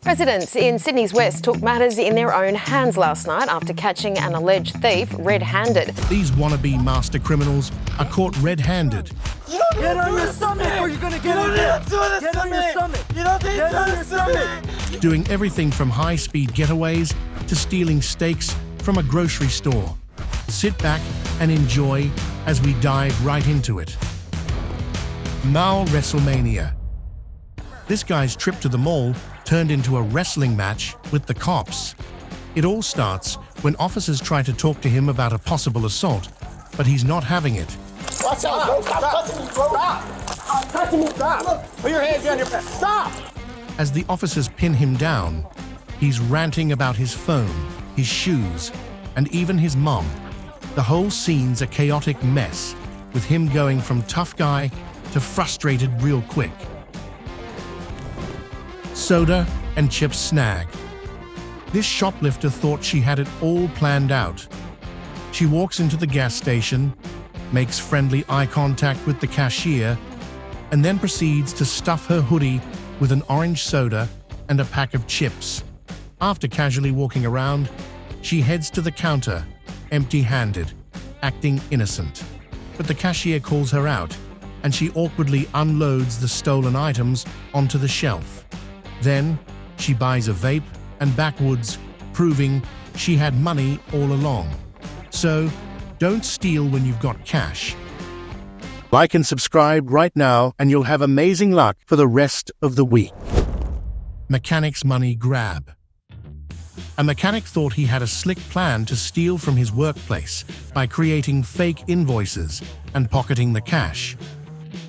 Residents in Sydney's West took matters in their own hands last night after catching an alleged thief red-handed. These wannabe master criminals are caught red-handed. Get on your stomach or you're gonna get on your stomach! Get on your stomach! Get on your stomach! Doing everything from high-speed getaways to stealing steaks from a grocery store. Sit back and enjoy as we dive right into it. Now WrestleMania. This guy's trip to the mall turned into a wrestling match with the cops. It all starts when officers try to talk to him about a possible assault, but he's not having it. Watch out, bro! Stop touching me, bro! Stop touching me! Stop! Put your hands behind your back! Stop! As the officers pin him down, he's ranting about his phone, his shoes, and even his mom. The whole scene's a chaotic mess, with him going from tough guy to frustrated real quick. Soda and chips snag. This shoplifter thought she had it all planned out. She walks into the gas station, makes friendly eye contact with the cashier, and then proceeds to stuff her hoodie with an orange soda and a pack of chips. After casually walking around, she heads to the counter, empty-handed, acting innocent. But the cashier calls her out, and she awkwardly unloads the stolen items onto the shelf. Then, she buys a vape and backwoods, proving she had money all along. So, don't steal when you've got cash. Like and subscribe right now and you'll have amazing luck for the rest of the week. Mechanic's money grab. A mechanic thought he had a slick plan to steal from his workplace by creating fake invoices and pocketing the cash.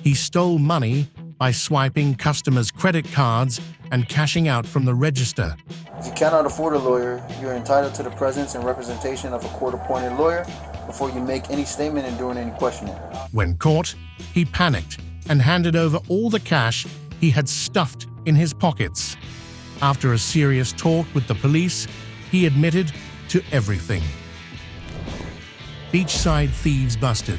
He stole money by swiping customers' credit cards and cashing out from the register. If you cannot afford a lawyer, you are entitled to the presence and representation of a court-appointed lawyer before you make any statement and during any questioning. When caught, he panicked and handed over all the cash he had stuffed in his pockets. After a serious talk with the police, he admitted to everything. Beachside thieves busted.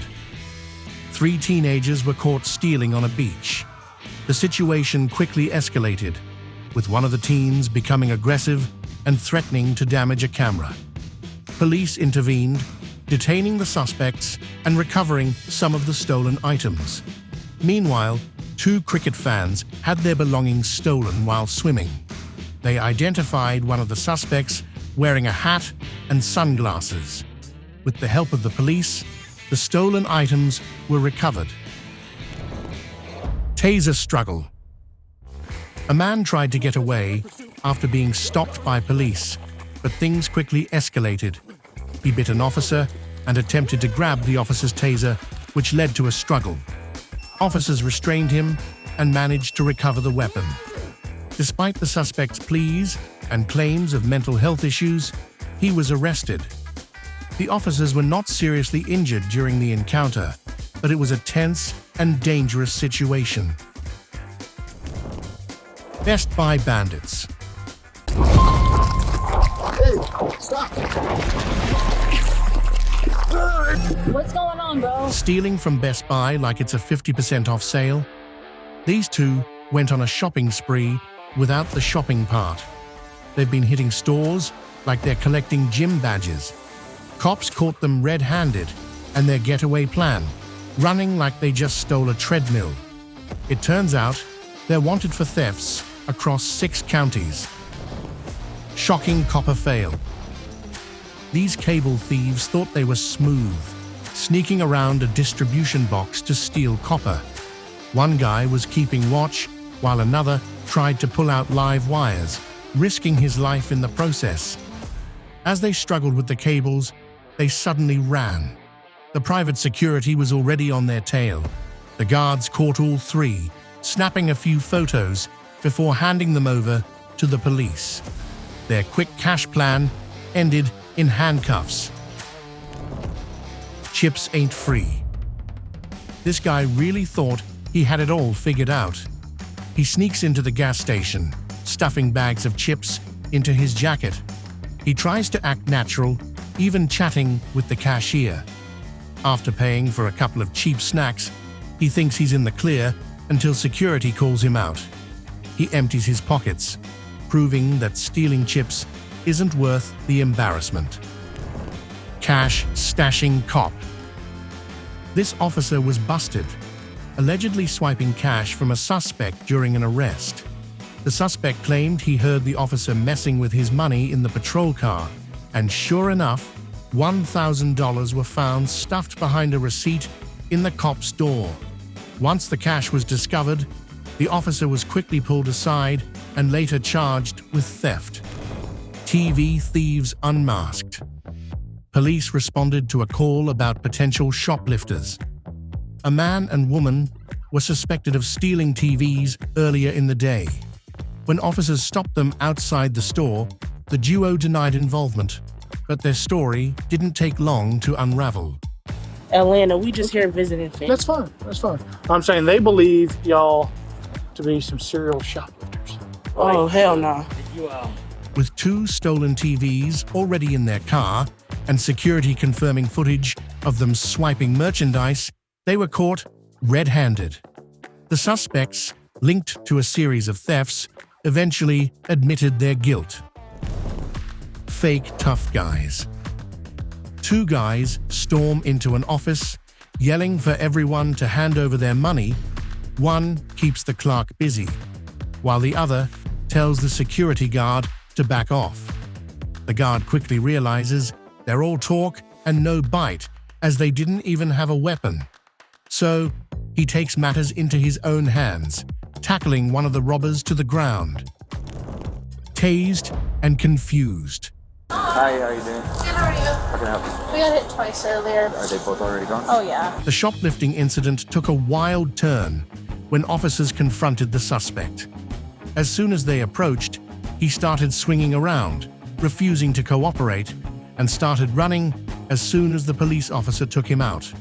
3 teenagers were caught stealing on a beach. The situation quickly escalated, with one of the teens becoming aggressive and threatening to damage a camera. Police intervened, detaining the suspects and recovering some of the stolen items. Meanwhile, 2 cricket fans had their belongings stolen while swimming. They identified one of the suspects wearing a hat and sunglasses. With the help of the police, the stolen items were recovered. Tas A Struggle. A man tried to get away after being stopped by police, but things quickly escalated. He bit an officer and attempted to grab the officer's taser, which led to a struggle. Officers restrained him and managed to recover the weapon. Despite the suspect's pleas and claims of mental health issues, he was arrested. The officers were not seriously injured during the encounter, but it was a tense and dangerous situation. Best Buy Bandits. Hey, stop! What's going on, bro? Stealing from Best Buy like it's a 50% off sale? These 2 went on a shopping spree without the shopping part. They've been hitting stores like they're collecting gym badges. Cops caught them red-handed and their getaway plan, running like they just stole a treadmill. It turns out they're wanted for thefts across 6 counties. Shocking copper fail. These cable thieves thought they were smooth, sneaking around a distribution box to steal copper. One guy was keeping watch, while another tried to pull out live wires, risking his life in the process. As they struggled with the cables, they suddenly ran. The private security was already on their tail. The guards caught all 3, snapping a few photos before handing them over to the police. Their quick cash plan ended in handcuffs. Chips ain't free. This guy really thought he had it all figured out. He sneaks into the gas station, stuffing bags of chips into his jacket. He tries to act natural, even chatting with the cashier. After paying for a couple of cheap snacks, he thinks he's in the clear until security calls him out. He empties his pockets. proving that stealing chips isn't worth the embarrassment. Cash stashing cop. This officer was busted, allegedly swiping cash from a suspect during an arrest. The suspect claimed he heard the officer messing with his money in the patrol car, and sure enough, $1,000 were found stuffed behind a receipt in the cop's door. Once the cash was discovered, the officer was quickly pulled aside and later charged with theft. TV thieves unmasked. Police responded to a call about potential shoplifters. A man and woman were suspected of stealing TVs earlier in the day. When officers stopped them outside the store, the duo denied involvement, but their story didn't take long to unravel. Atlanta, we just here visiting family. That's fine. That's fine. I'm saying they believe y'all to be some serial shoplifters. Oh, hell no. With 2 stolen TVs already in their car and security confirming footage of them swiping merchandise, they were caught red-handed. The suspects, linked to a series of thefts, eventually admitted their guilt. Fake tough guys. 2 guys storm into an office, yelling for everyone to hand over their money. One keeps the clerk busy, while the other tells the security guard to back off. The guard quickly realizes they're all talk and no bite, as they didn't even have a weapon. So, he takes matters into his own hands, tackling one of the robbers to the ground. Tased and confused. Hi, how you doing? Good, how are you? How can I help you? We got hit twice earlier. Are they both already gone? Oh, yeah. The shoplifting incident took a wild turn when officers confronted the suspect. As soon as they approached, he started swinging around, refusing to cooperate, and started running as soon as the police officer took him out.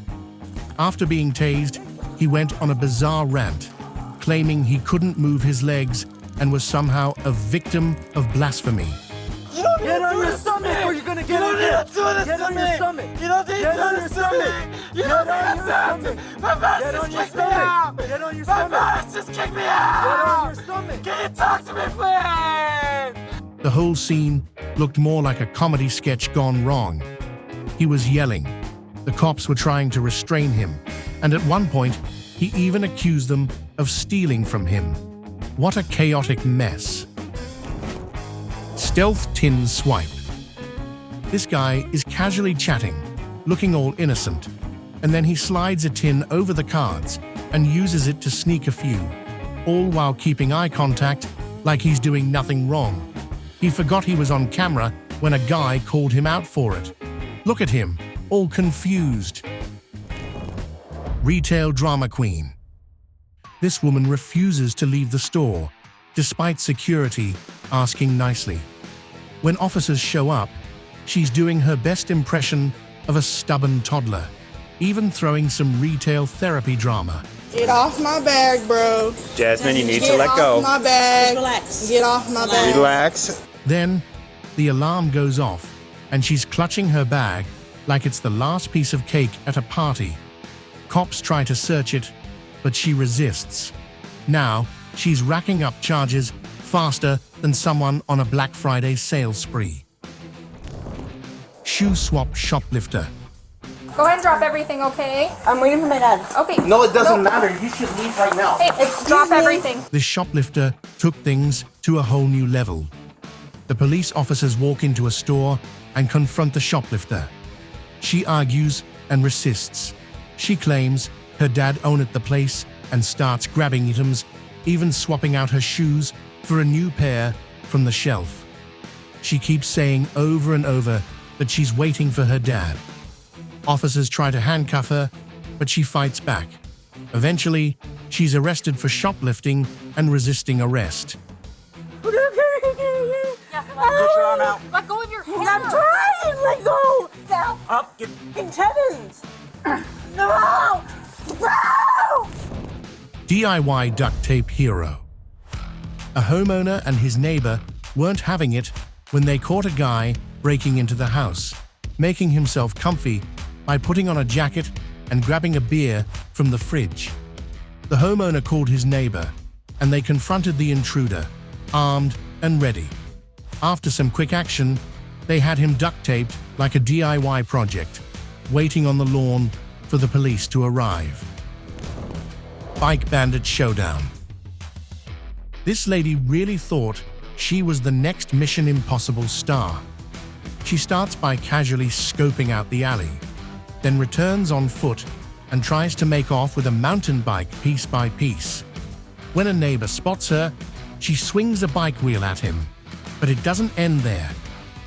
After being tased, he went on a bizarre rant, claiming he couldn't move his legs and was somehow a victim of blasphemy. Get on your stomach or you're gonna get on your stomach. Get on your stomach. You don't need to on your stomach. You don't need to stomach. My boss just kicked me out. Get on your stomach. My boss just kicked me out. Get on your stomach. Can you talk to me, please? The whole scene looked more like a comedy sketch gone wrong. He was yelling. The cops were trying to restrain him, and at one point, he even accused them of stealing from him. What a chaotic mess. Stealth tin swipe. This guy is casually chatting, looking all innocent, and then he slides a tin over the cards and uses it to sneak a few, all while keeping eye contact like he's doing nothing wrong. He forgot he was on camera when a guy called him out for it. Look at him, all confused. Retail Drama Queen. This woman refuses to leave the store, despite security asking nicely. When officers show up, she's doing her best impression of a stubborn toddler, even throwing some retail therapy drama. Get off my bag, bro. Jasmine, you need to let go. Get off my bag. Relax. Get off my bag. Relax. Then, the alarm goes off, and she's clutching her bag like it's the last piece of cake at a party. Cops try to search it, but she resists. Now, she's racking up charges faster than someone on a Black Friday sales spree. Shoe swap shoplifter. Go ahead and drop everything, okay? I'm waiting for my dad. Okay. No, it doesn't matter. You should leave right now. Hey, drop everything. This shoplifter took things to a whole new level. The police officers walk into a store and confront the shoplifter. She argues and resists. She claims her dad owned the place and starts grabbing items, even swapping out her shoes for a new pair from the shelf. She keeps saying over and over that she's waiting for her dad. Officers try to handcuff her, but she fights back. Eventually, she's arrested for shoplifting and resisting arrest. Put your arm out. Let go of your hand. I'm trying. Let go. Down. Up. Get Tevins. No. No. DIY duct tape hero. A homeowner and his neighbor weren't having it when they caught a guy breaking into the house, making himself comfy by putting on a jacket and grabbing a beer from the fridge. The homeowner called his neighbor, and they confronted the intruder, armed and ready. After some quick action, they had him duct taped like a DIY project, waiting on the lawn for the police to arrive. Bike Bandit Showdown. This lady really thought she was the next Mission Impossible star. She starts by casually scoping out the alley, then returns on foot and tries to make off with a mountain bike piece by piece. When a neighbor spots her, she swings a bike wheel at him, but it doesn't end there.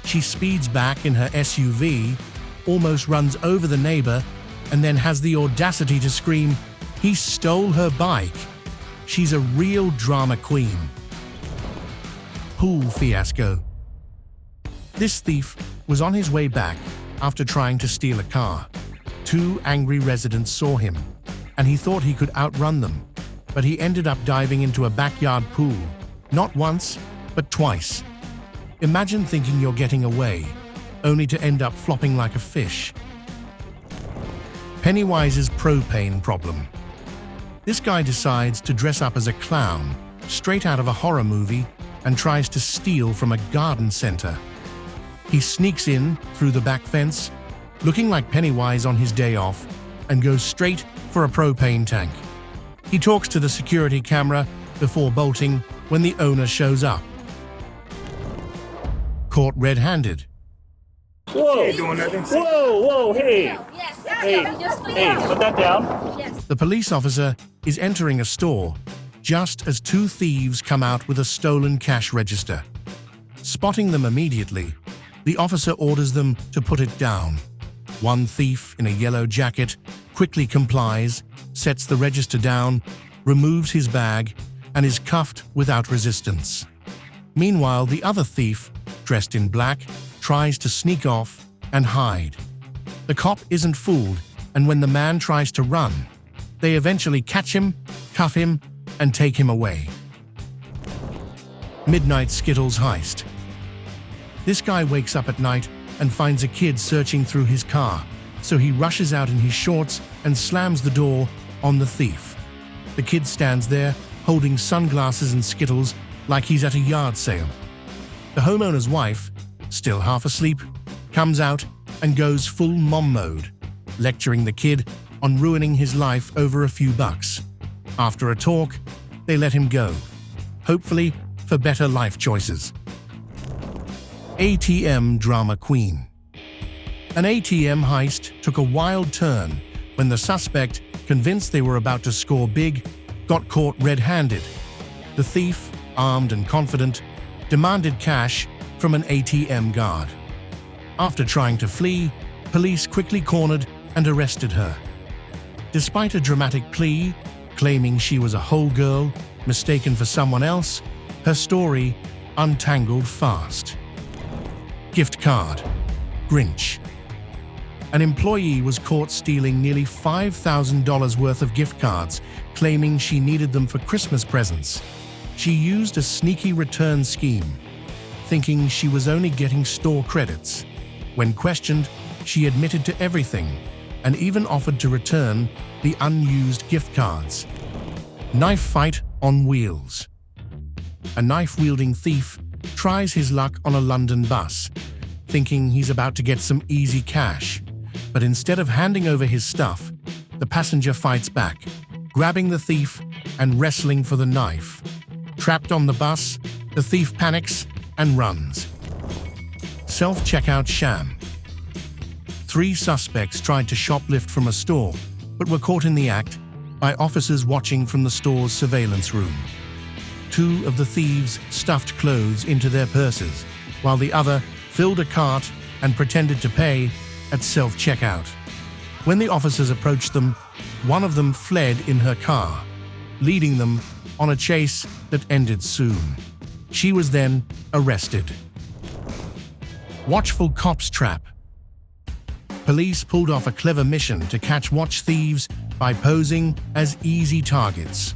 She speeds back in her SUV, almost runs over the neighbor, and then has the audacity to scream, "He stole her bike." She's a real drama queen. Pool Fiasco. This thief was on his way back after trying to steal a car. Two angry residents saw him, and he thought he could outrun them, but he ended up diving into a backyard pool, not once, but twice. Imagine thinking you're getting away, only to end up flopping like a fish. Pennywises' propane problem. This guy decides to dress up as a clown, straight out of a horror movie, and tries to steal from a garden center. He sneaks in through the back fence, looking like Pennywise on his day off, and goes straight for a propane tank. He talks to the security camera before bolting when the owner shows up. Caught red-handed. Whoa! Whoa! Hey! Hey! Put that down. The police officer is entering a store just as two thieves come out with a stolen cash register. Spotting them immediately, the officer orders them to put it down. One thief in a yellow jacket quickly complies, sets the register down, removes his bag, and is cuffed without resistance. Meanwhile, the other thief, dressed in black, tries to sneak off and hide. The cop isn't fooled, and when the man tries to run, they eventually catch him, cuff him, and take him away. Midnight Skittles Heist. This guy wakes up at night and finds a kid searching through his car, so he rushes out in his shorts and slams the door on the thief. The kid stands there, holding sunglasses and Skittles like he's at a yard sale. The homeowner's wife, still half asleep, comes out and goes full mom mode, lecturing the kid on ruining his life over a few bucks. After a talk, they let him go, hopefully for better life choices. ATM Drama Queen. An ATM heist took a wild turn when the suspect, convinced they were about to score big, got caught red-handed. The thief, armed and confident, demanded cash from an ATM guard. After trying to flee, police quickly cornered and arrested her. Despite a dramatic plea, claiming she was a whole girl, mistaken for someone else, her story untangled fast. Gift card. Grinch. An employee was caught stealing nearly $5,000 worth of gift cards, claiming she needed them for Christmas presents. She used a sneaky return scheme, thinking she was only getting store credits. When questioned, she admitted to everything and even offered to return the unused gift cards. Knife fight on wheels. A knife-wielding thief tries his luck on a London bus, thinking he's about to get some easy cash. But instead of handing over his stuff, the passenger fights back, grabbing the thief and wrestling for the knife. Trapped on the bus, the thief panics and runs. SelfCheckout Sham. 3 suspects tried to shoplift from a store, but were caught in the act by officers watching from the store's surveillance room. 2 of the thieves stuffed clothes into their purses, while the other filled a cart and pretended to pay at self-checkout. When the officers approached them, one of them fled in her car, leading them on a chase that ended soon. She was then arrested. Watchful cops trap. Police pulled off a clever mission to catch watch thieves by posing as easy targets.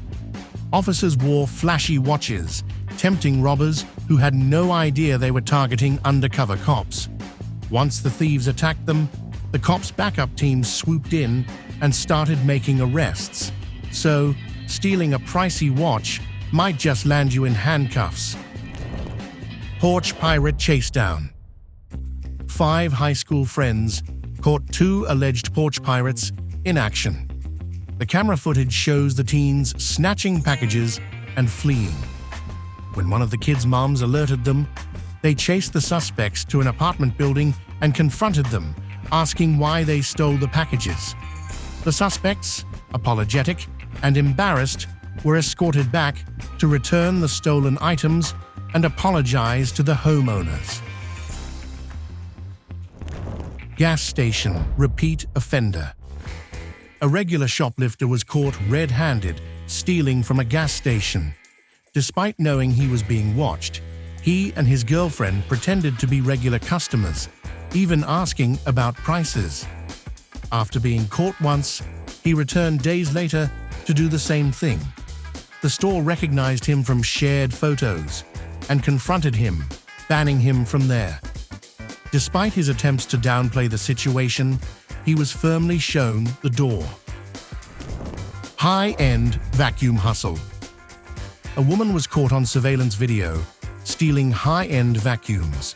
Officers wore flashy watches, tempting robbers who had no idea they were targeting undercover cops. Once the thieves attacked them, the cops' backup team swooped in and started making arrests. So, stealing a pricey watch might just land you in handcuffs. Porch pirate chase down. 5 high school friends caught 2 alleged porch pirates in action. The camera footage shows the teens snatching packages and fleeing. When one of the kids' moms alerted them, they chased the suspects to an apartment building and confronted them, asking why they stole the packages. The suspects, apologetic and embarrassed, were escorted back to return the stolen items and apologize to the homeowners. Gas station repeat offender. A regular shoplifter was caught red-handed stealing from a gas station. Despite knowing he was being watched, he and his girlfriend pretended to be regular customers, even asking about prices. After being caught once, he returned days later to do the same thing. The store recognized him from shared photos and confronted him, banning him from there. Despite his attempts to downplay the situation, he was firmly shown the door. High-end vacuum hustle. A woman was caught on surveillance video stealing high-end vacuums.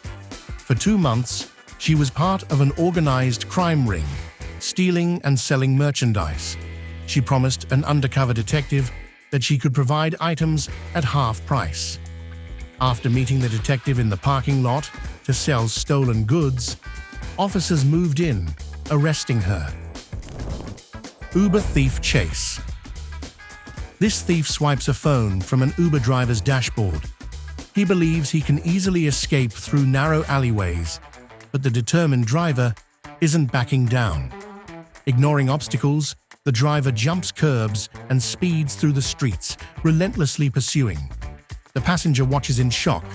For 2 months, she was part of an organized crime ring, stealing and selling merchandise. She promised an undercover detective that she could provide items at half price. After meeting the detective in the parking lot to sell stolen goods, officers moved in, arresting her. Uber thief chase. This thief swipes a phone from an Uber driver's dashboard. He believes he can easily escape through narrow alleyways, but the determined driver isn't backing down. Ignoring obstacles, the driver jumps curbs and speeds through the streets, relentlessly pursuing. The passenger watches in shock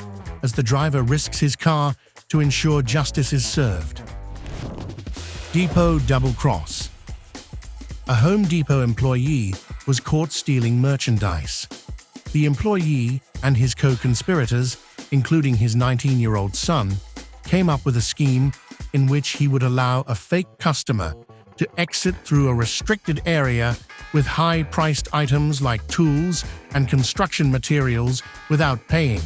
as the driver risks his car to ensure justice is served. Depot double cross. A Home Depot employee was caught stealing merchandise. The employee and his co-conspirators, including his 19-year-old son, came up with a scheme in which he would allow a fake customer to exit through a restricted area with high-priced items like tools and construction materials without paying.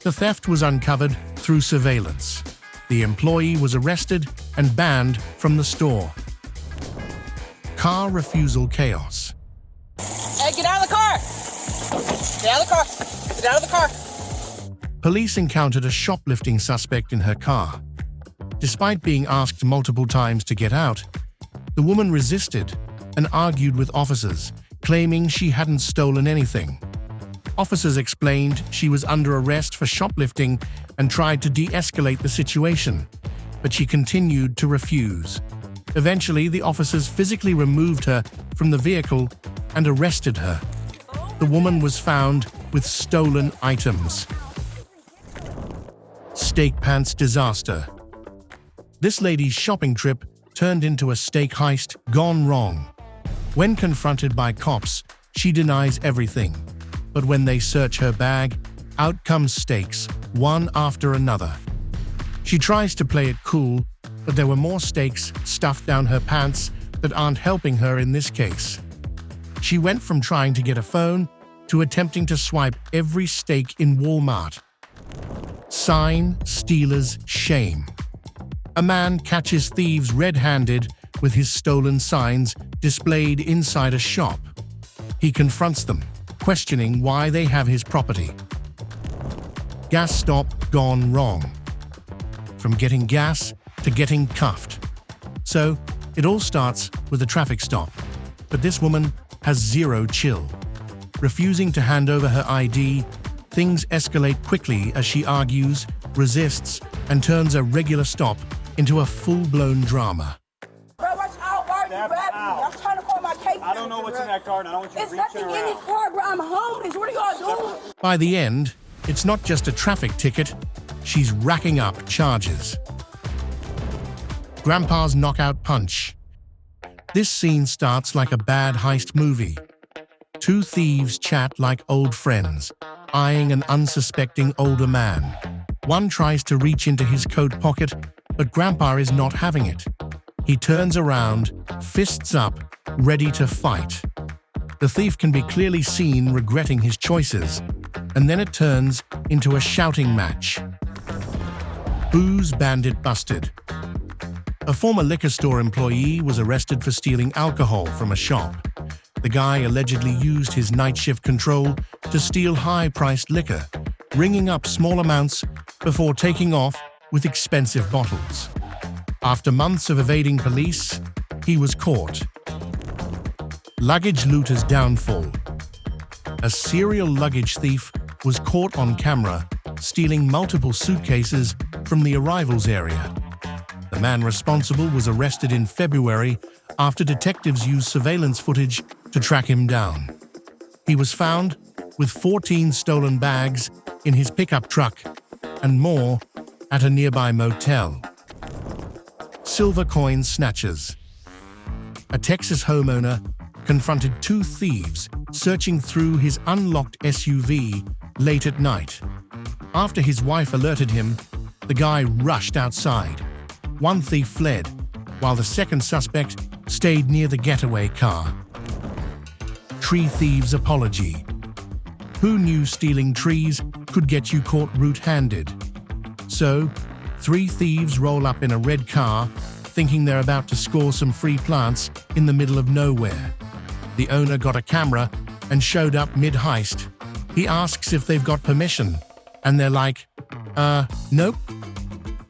The theft was uncovered through surveillance. The employee was arrested and banned from the store. Car refusal chaos. Hey, get out of the car! Get out of the car! Get out of the car! Police encountered a shoplifting suspect in her car. Despite being asked multiple times to get out, the woman resisted and argued with officers, claiming she hadn't stolen anything. Officers explained she was under arrest for shoplifting and tried to de-escalate the situation, but she continued to refuse. Eventually, the officers physically removed her from the vehicle and arrested her. The woman was found with stolen items. Steak pants disaster. This lady's shopping trip turned into a steak heist gone wrong. When confronted by cops, she denies everything. But when they search her bag, out comes steaks, one after another. She tries to play it cool, but there were more steaks stuffed down her pants that aren't helping her in this case. She went from trying to get a phone to attempting to swipe every steak in Walmart. Sign stealers' shame. A man catches thieves red-handed with his stolen signs displayed inside a shop. He confronts them, questioning why they have his property. Gas stop gone wrong. From getting gas to getting cuffed. So, it all starts with a traffic stop. But this woman has zero chill. Refusing to hand over her ID, things escalate quickly as she argues, resists, and turns a regular stop into a full-blown drama. Bro, watch out, why are you grabbing me? I'm trying to find my case. I don't know what's in that car, and I don't want you to It's reach nothing in around. this car, bro. I'm homeless. What are y'all doing? By the end, it's not just a traffic ticket, she's racking up charges. Grandpa's knockout punch. This scene starts like a bad heist movie. 2 thieves chat like old friends, eyeing an unsuspecting older man. One tries to reach into his coat pocket, but Grandpa is not having it. He turns around, fists up, ready to fight. The thief can be clearly seen regretting his choices, and then it turns into a shouting match. Booze Bandit busted. A former liquor store employee was arrested for stealing alcohol from a shop. The guy allegedly used his night shift control to steal high-priced liquor, ringing up small amounts before taking off with expensive bottles. After months of evading police, he was caught. Luggage Looters downfall. A serial luggage thief was caught on camera stealing multiple suitcases from the arrivals area. The man responsible was arrested in February after detectives used surveillance footage to track him down. He was found with 14 stolen bags in his pickup truck and more at a nearby motel. Silver coin snatchers. A Texas homeowner confronted two thieves searching through his unlocked SUV late at night. After his wife alerted him, the guy rushed outside. One thief fled, while the second suspect stayed near the getaway car. Tree thieves' apology. Who knew stealing trees could get you caught red-handed? So, three thieves roll up in a red car, thinking they're about to score some free plants in the middle of nowhere. The owner got a camera and showed up mid-heist. He asks if they've got permission, and they're like, nope.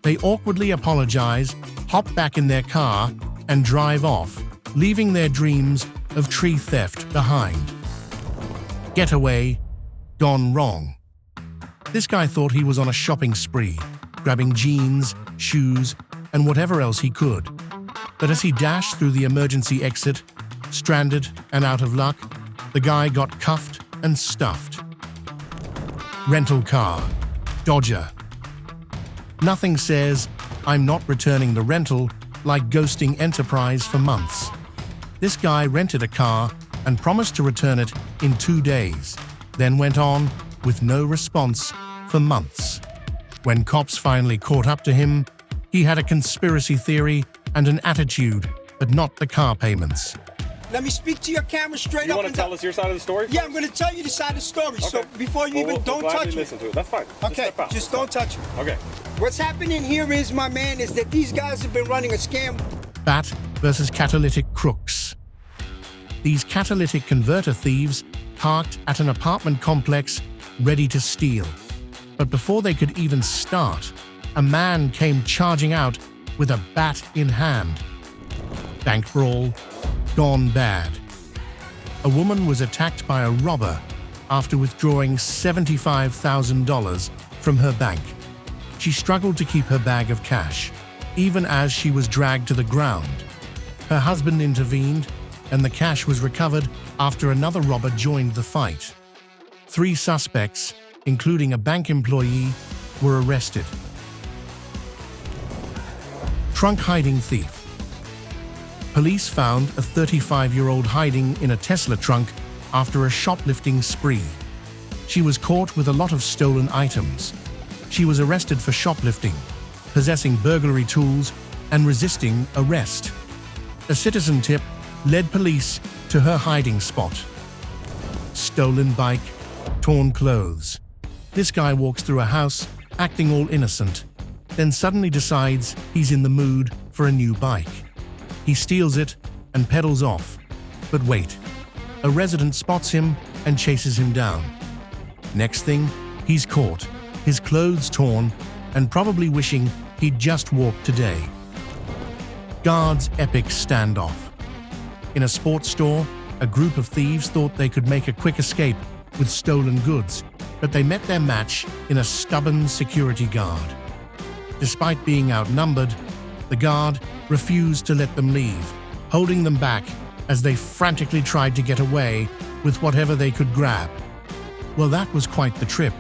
They awkwardly apologize, hop back in their car, and drive off, leaving their dreams of tree theft behind. Getaway gone wrong. This guy thought he was on a shopping spree, grabbing jeans, shoes, and whatever else he could. But as he dashed through the emergency exit, stranded and out of luck, the guy got cuffed and stuffed. Rental car. Dodger. Nothing says, "I'm not returning the rental," like ghosting Enterprise for months. This guy rented a car and promised to return it in 2 days, then went on with no response for months. When cops finally caught up to him, he had a conspiracy theory and an attitude, but not the car payments. Let me speak to your camera straight up. You want to tell us your side of the story? Yeah, I'm going to tell you the side of the story. Okay. So before you don't touch me. Listen to it. That's fine. Okay, just don't touch me. Okay. What's happening here is, my man, is that these guys have been running a scam. Bat versus catalytic crooks. These catalytic converter thieves parked at an apartment complex ready to steal. But before they could even start, a man came charging out with a bat in hand. Bank brawl gone bad. A woman was attacked by a robber after withdrawing $75,000 from her bank. She struggled to keep her bag of cash, even as she was dragged to the ground. Her husband intervened, and the cash was recovered after another robber joined the fight. 3 suspects, including a bank employee, were arrested. Trunk hiding thief. Police found a 35-year-old hiding in a Tesla trunk after a shoplifting spree. She was caught with a lot of stolen items. She was arrested for shoplifting, possessing burglary tools, and resisting arrest. A citizen tip led police to her hiding spot. Stolen bike, torn clothes. This guy walks through a house, acting all innocent, then suddenly decides he's in the mood for a new bike. He steals it and pedals off. But wait, a resident spots him and chases him down. Next thing, he's caught, his clothes torn, and probably wishing he'd just walked today. Guards' epic standoff. In a sports store, a group of thieves thought they could make a quick escape with stolen goods, but they met their match in a stubborn security guard. Despite being outnumbered, the guard refused to let them leave, holding them back as they frantically tried to get away with whatever they could grab. Well, that was quite the trip.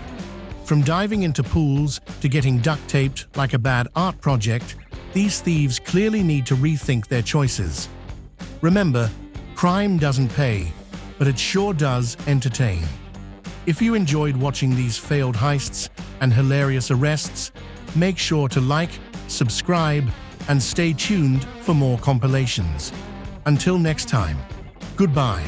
From diving into pools to getting duct taped like a bad art project, these thieves clearly need to rethink their choices. Remember, crime doesn't pay, but it sure does entertain. If you enjoyed watching these failed heists and hilarious arrests, make sure to like, subscribe, and stay tuned for more compilations. Until next time, goodbye.